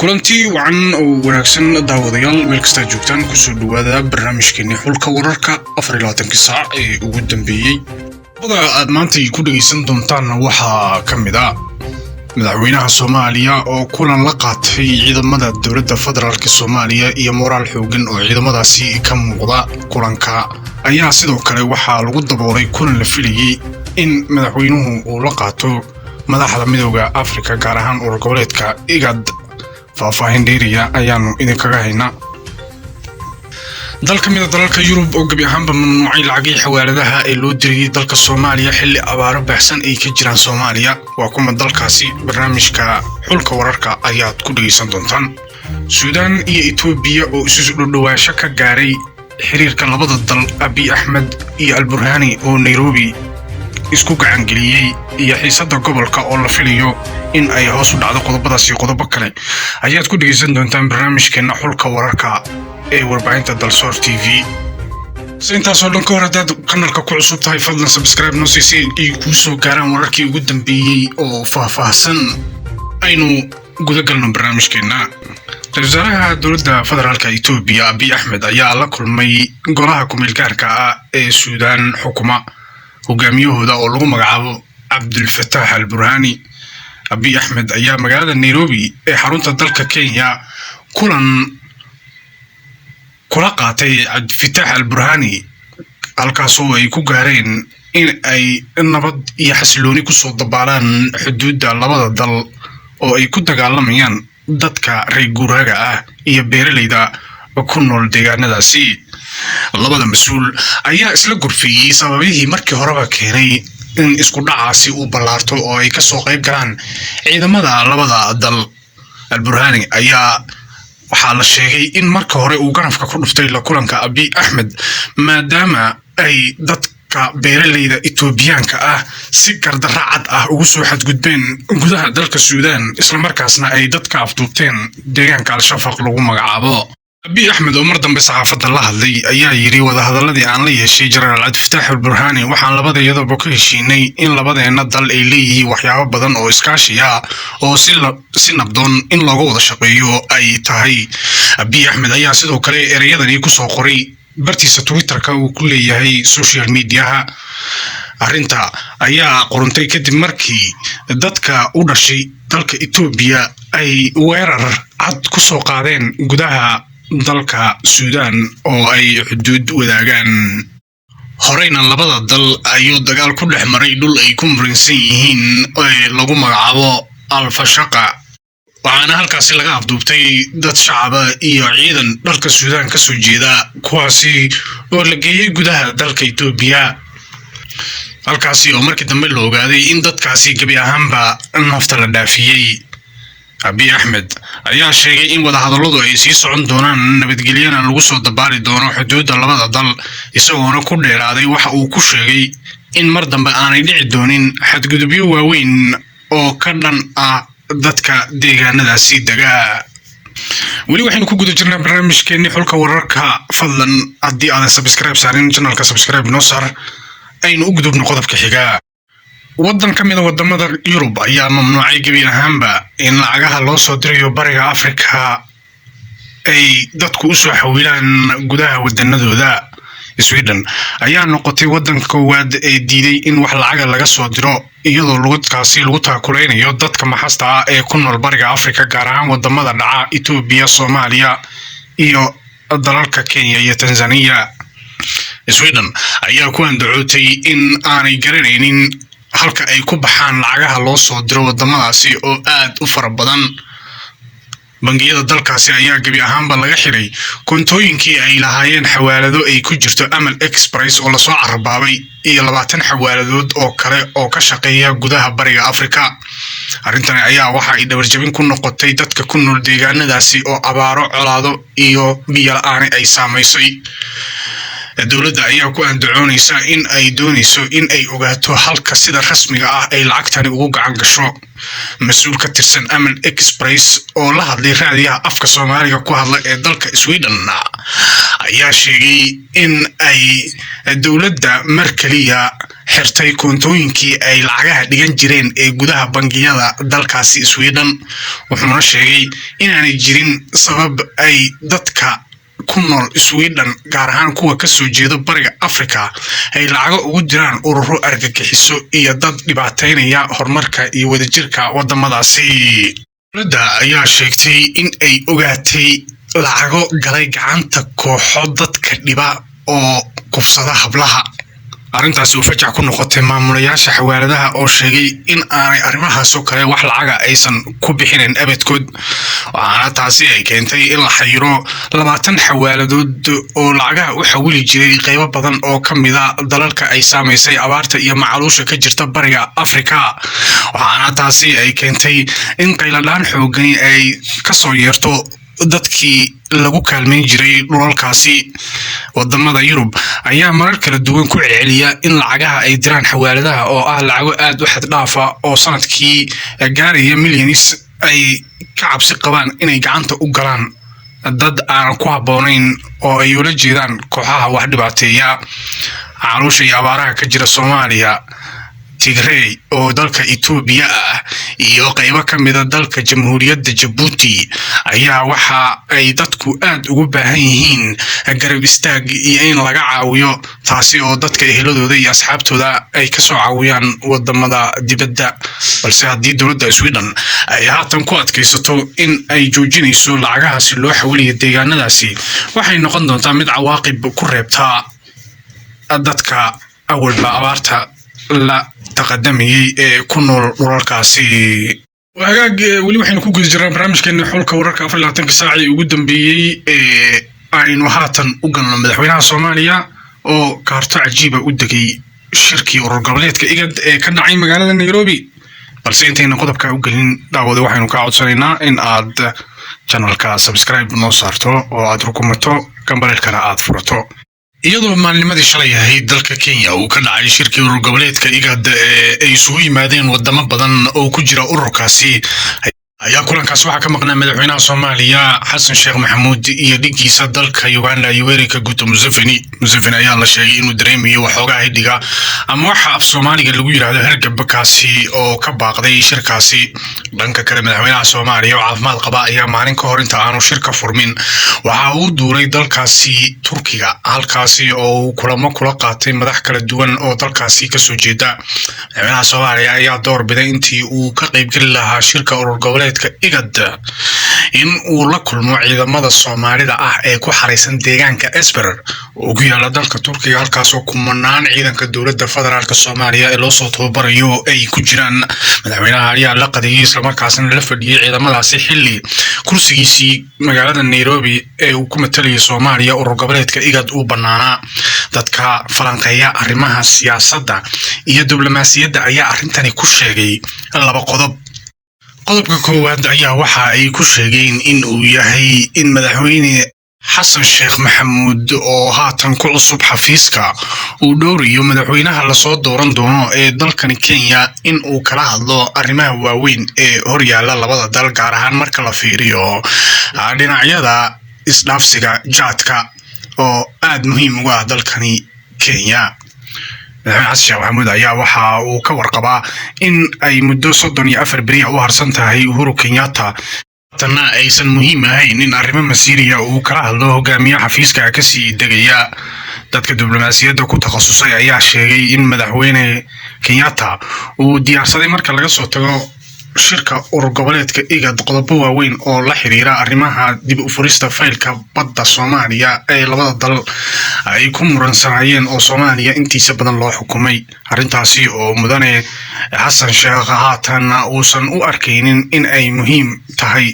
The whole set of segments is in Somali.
kulantii wacan oo wanaagsan daawadayaal meel kasta joogtaan ku soo dhawaada barnaamijkeena xulka wararka 24 saac ee ugu dambeeyay wada aad maanta ku dhageysan doontaan waxa kamid ah madaxweynaha Soomaaliya oo kulan la qaatay ciidamada dawladda federaalka Soomaaliya iyo moraal xoogan oo ciidamadaasi ka muuqda kulanka ayaa sidoo kale waxa lagu daboolay kulan la filayay in madaxweynuhu uu la qaato madaxda midowga Afrika gaar ahaan urur goboleedka IGAD faahfaahin dheeriya ayaanu idinkaga haynaa dalka mid dalalka Yurub oo gabi ahaanba mamnuucay lacagii xawaaladaha ee loo diriyay dalka Soomaaliya xilli abaaro baxsan ay ka jiraan Soomaaliya waa kuma dalkaasi barnaamijka xulka wararka ayaad ku dhageysan doontaan Suudaan iyo Itoobiya oo isu dhowaansho ka gaaray xiriirka labada dal Abiy Ahmed iyo Al-Burhani oo Nairobi isku gacan galiyay iyo xiisada gobolka oo la filayo in ay hoos u dhacdo qodobadaas iyo qodobo kale ayaad ku dhageysan doontaan barnaamijkeena xulka wararka ee warbaahinta Dalsoor TV intaasoo dhan ka hor hadaad kanalka ku cusub tahay fadlan subscribe noo si ay ku soo gaaraan wararkii ugu dambeeyay oo faahfaahsan aynu guda galno barnaamijkeena wasaaraha dowladda federaalka Itoobiya Abiy Ahmed ayaa la kulmay golaha ku-meel gaarka ah ee Suudaan xukuma hogaamiyahooda oo lagu magacaabo Abdul Fattah al-Burhani Abiy Ahmed ayaa magaalada Nairobi ee xarunta dalka Kenya kula qaatay Abdul Fattah al-Burhani halkaas oo ay ku gaareen in ay nabad iyo xasilooni ku soo dabaalaan xuduudda labada dal oo ay ku dagaalamayaan dadka reer guuraaga ah iyo beeraleyda ku nool deegaanadaasi labada mas'uul ayaa isla gurfiyay sababihii markii horeba keenay in isku dhacaasi uu ballaarto oo ay ka soo qayb galaan ciidamada labada dal Al-Burhani ayaa waxaa la sheegay in markii hore uu ganafka ku dhuftay la kulanka Abiy Ahmed maadaama ay dadka beeraleyda Itoobiyaanka ah si gardarro cad ah ugu soo xadgudbeen gudaha dalka Suudaan isla markaasna ay dadka afduubteen deegaanka Al-Shafaq lagu magacaabo Abiy Ahmed oo mar dambe saxaafadda la hadlay ayaa yiri wada hadalladii aan la yeeshay Generaal Abdul Fattah al-Burhani waxaan labadayadaba ka heshiinay in labadeena dal ay leeyihiin waxyaabo badan oo iskaashi ah oo si nabdoon in looga wada shaqeeyo ay tahay Abiy Ahmed ayaa sidoo kale ereyadani ku soo qoray bartiisa Twitter-ka uu ku leeyahay social media arrinta ayaa qorantay kadib markii dadka u dhashay dalka Itoobiya ay weerar cad ku soo qaadeen gudaha dalka Suudaan oo ay xuduud wadaagaan horeyna labada dal ayuu dagaal ku dhex maray dhul ay ku muransan yihiin oo lagu magacaabo Al-Fashaqa waxaana halkaasi laga afduubtay dad shacab iyo ciidan dalka Suudaan ka soo jeeda kuwaasi oo la geeyay gudaha dalka Itoobiya halkaasi oo markii dambe la ogaaday in dadkaasi gabi ahaanba nafta la dhaafiyay Abiy Ahmed ayaa sheegay in wada hadalladu ay sii socon doonaan nabadgelyana lagu soo dabaali doono xuduudda labada dal isagoo ku dheeraaday waxa uu ku sheegay in mar dambe aanay dhici doonin xadgudubyo waaweyn oo ka dhan ah dadka deegaanadaasi daga weli waxaynu ku guda jirnaa barnaamijkeena xulka wararka fadlan haddii aad subscribe saarin channelka subscribe noo saar aynu u gudubno qodobka xiga waddan ka mid ah wadamada Yurub ayaa mamnuucay gabi ahaanba in lacagaha loo soo dirayo bariga Afrika ay dadku u soo xawilaan gudaha wadanadooda Sweden ayaa noqotay waddanka koowaad ee diiday in wax lacag laga soo diro iyadoo lugudkaasi lagu taakuleeyo dadka maxasta ah ee ku nool bariga Afrika gaar ahaan wadamada dhaca Itoobiya Soomaaliya iyo dalalka Kenya iyo Tanzania Sweden ayaa ku andacootay in aanay garanaynin halka ay ku baxaan lacagaha loo soo diro wadamadaasi oo aad u fara badan bangiyada dalkaasi ayaa gabi ahaanba laga xiray kontooyinkii ay lahaayeen xawaalado ay ku jirto Amal Express oo la soo carbaabay iyo 20 xawaaladood oo kale oo ka shaqeeya gudaha bariga Afrika arrintan ayaa waxa ay dhabarjabin ku noqotay dadka ku nool deegaanadaasi oo abaaro colaado iyo biyo la'aan ay saameysay dawladda ayaa ku andacoonaysa in ay doonayso in ay ogaato halka sida rasmiga ah ay lacagtani ugu gacan gasho mas'uul ka tirsan Amal Express oo la hadlay raadiyaha afka Soomaaliga ku hadla ee dalka Sweden ayaa sheegay in ay dowladda mar kaliya xirtay koontooyinkii ay lacagaha dhigan jireen ee gudaha bangiyada dalkaasi Sweden, wuxuuna sheegay inaanay jirin sabab ay dadka ku nool Sweden gaar ahaan kuwa ka soo jeeda bariga Afrika ay lacago ugu diraan ururo argagixiso iyo dad dhibaateynaya horumarka iyo wadajirka wadamadaasi. dowladda ayaa sheegtay in ay ogaatay lacago galay gacanta kooxo dadka dhiba oo kufsada hablaha. arrintaasi uu fajac ku noqotay maamulayaasha xawaaladaha oo sheegay in aanay arrimahaas oo kale wax lacaga aysan ku bixinin abadkood, waxaana taasi ay keentay in la xayiro 20 xawaaladood oo lacagaha u xawili jiray qaybo badan oo ka mid ah dalalka ay saameysay abaarta iyo macaluusha ka jirta bariga Afrika, waxaana taasi ay keentay in qayladaan xooggan ay ka soo yeerto dadkii lagu kaalmeyn jiray dhulalkaasi. wadamada Yurub ayaa marar kala duwan ku celceliya in lacagaha ay diraan xawaaladaha oo ah lacago aad u xad dhaaf ah oo sanadkii gaaraya milyanis ay ka cabsi qabaan inay gacanta u galaan dad aan ku habboonayn oo ay ula jeedaan kooxaha wax dhibaateeya. caruusha iyo abaaraha ka jira Soomaaliya, Tigray oo dalka Itoobiya ah iyo qaybo ka mid ah dalka Jamhuuriyadda Djibouti ayaa waxa ay dadku aad ugu baahan yihiin garab istaag iyo in laga caawiyo, taasi oo dadka eheladooda iyo asxaabtooda ay ka soo caawiyaan wadamada dibadda. balse haddii dowladda Sweden ay haatan ku adkaysato in ay joojinayso lacagahaasi loo xawiliyo deegaanadaasi, waxay noqon doontaa mid cawaaqib ku reebta dadka awalba abaarta la taqadamiyay ee ku nool dhulalkaasi. wagaag weli waxaynu ku guda jirnaa barnaamijkeena xulka wararka 24 saac ugu dambeeyay ee aynu haatan u galno madaxweynaha Soomaaliya oo kaarto cajiiba u degay shirkii urur goboleedka IGAD ee ka dhacay magaalada Nairobi. balse intayna qodobka u galin daawada waxaynu ka codsanaynaa in aad channelka subscribe noo saarto oo aad rukumato gambalelkana aad furato. iyadoo maalnimadii shalay ahayd dalka Kenya uu ka dhacay shirkii urur goboleedka IGAD ee ay isugu yimaadeen wadamo badan oo ku jira ururkaasi, ayaa kulankaas waxaa ka maqnaa madaxweynaha Soomaaliya Xasan Sheekh Maxamuud iyo dhigiisa dalka Uganda Yoweri Kaguta Museveni. ayaa la sheegay inuu dareemayo waxoogaa hidhiga ama waxa af Soomaaliga lagu yiraahdo hargabkaasi oo ka baaqday shirkaasi. dhanka kale madaxweynaha Soomaaliya oo caafimaad qaba ayaa maalin ka hor inta aanu shirka furmin waxa uu duulay dalkaasi Turkiga, halkaasi oo uu kulamo kula qaatay madax kala duwan oo dalkaasi ka soo jeeda. madaxweynaha Soomaaliya ayaa door biday intii uu ka qaybgeli lahaa shirka urur goboleedka IGAD in uu la kulmo ciidamada Soomaalida ah ee ku xareysan deegaanka Esberer oo ku yaala dalka Turkiga, halkaas oo kumanaan ciidanka dowladda federaalka Soomaaliya ee loo soo tababarayo ay ku jiraan. madaxweynaha ayaa la qadeeyay isla markaasna la fadhiyay ciidamadaasi xilli kursigiisii magaalada Nairobi ee uu ku matalayay Soomaaliya urur goboleedka IGAD uu banaanaa. dadka falanqeeya arrimaha siyaasadda iyo diblomaasiyadda ayaa arrintani ku sheegay laba qodob. qodobka koowaad ayaa waxa ay ku sheegeen in uu yahay in madaxweyne Xasan Sheekh Maxamuud oo haatan ku cusub xafiiska uu dhowriyo madaxweynaha la soo dooran doono ee dalkan Kenya in uu kala hadlo arrimaha waaweyn ee horyaala labada dal, gaar ahaan marka la fiiriyo dhinacyada isdhaafsiga jaadka oo aad muhiim uga ah dalkani Kenya. madaxweyne Xasan Sheekh Maxamuud ayaa waxa uu ka warqabaa in ay muddo 34 beri u harsan tahay Uhuru Kenyatta, tana aysan muhiim ahayn in arrimo masiiriya uu kala hadlo hogaamiyaha xafiiska ka sii degaya. dadka diblomaasiyadda ku takhasusay ayaa sheegay in madaxweyne Kenyatta uu diyaarsaday marka laga soo tago shirka urur goboleedka IGAD qodobo waaweyn oo la xiriira arrimaha dib u furista faylka badda Soomaaliya ee labada dal ay ku muransanayeen oo Soomaaliya intiisa badan loo xukumay. arrintaasi oo mudane Xasan Sheekh haatan uusan u arkaynin in ay muhiim tahay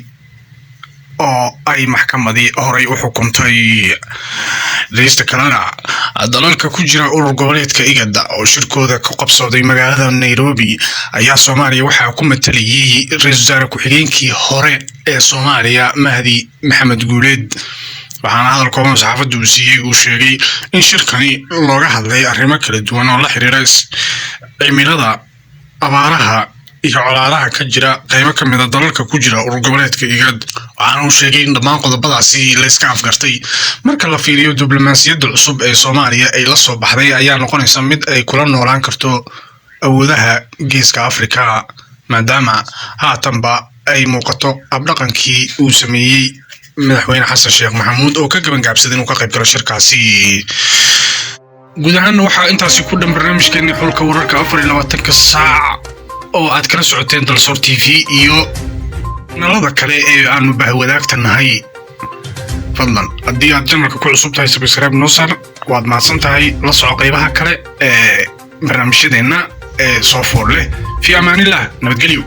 oo ay maxkamadii horey u xukuntay. dhageysta kalena dalalka ku jira urur goboleedka IGAD oo shirkooda ku qabsaday magaalada Nairobi ayaa Soomaaliya waxa ku matalayay ra'iisul wasaare ku-xigeenkii hore ee Soomaaliya Mahdi Maxamed Guuleed. waxaana hadalkooda saxaafaddu uu sheegay in shirkani looga hadlay arrimo kala duwan oo la xiriira cimilada, abaaraha iyo colaadaha ka jira qaybo ka mid ah dalalka ku jira urur goboleedka IGAD. waxaan u sheegay in dhammaan qodobadaasi la iska afgartay. marka la fiiriyo diblomaasiyadda cusub ee Soomaaliya ay la soo baxday ayaa noqonaysa mid ay kula noolaan karto awoodaha geeska Afrika, maadaama haatanba ay muuqato abdhaqankii uu sameeyey madaxweyne xasan sheekh maxamuud oo ka gabangaabsaday inuu ka qayb galo shirkaasi. guud ahaan waxaa intaasi ku dhan barnaamijkeennii xulka wararka 24 saac oo aad kala socoteen Dalsoor TV iyo nalada kale ee aanu bahwadaagtanahay. fadlan haddii aad channelka ku cusub tahay subscribe noo saar, waad mahadsan tahay. la soco qaybaha kale ee barnaamijyadeena ee soo fool leh. fi amaanillah, nabadgelyo.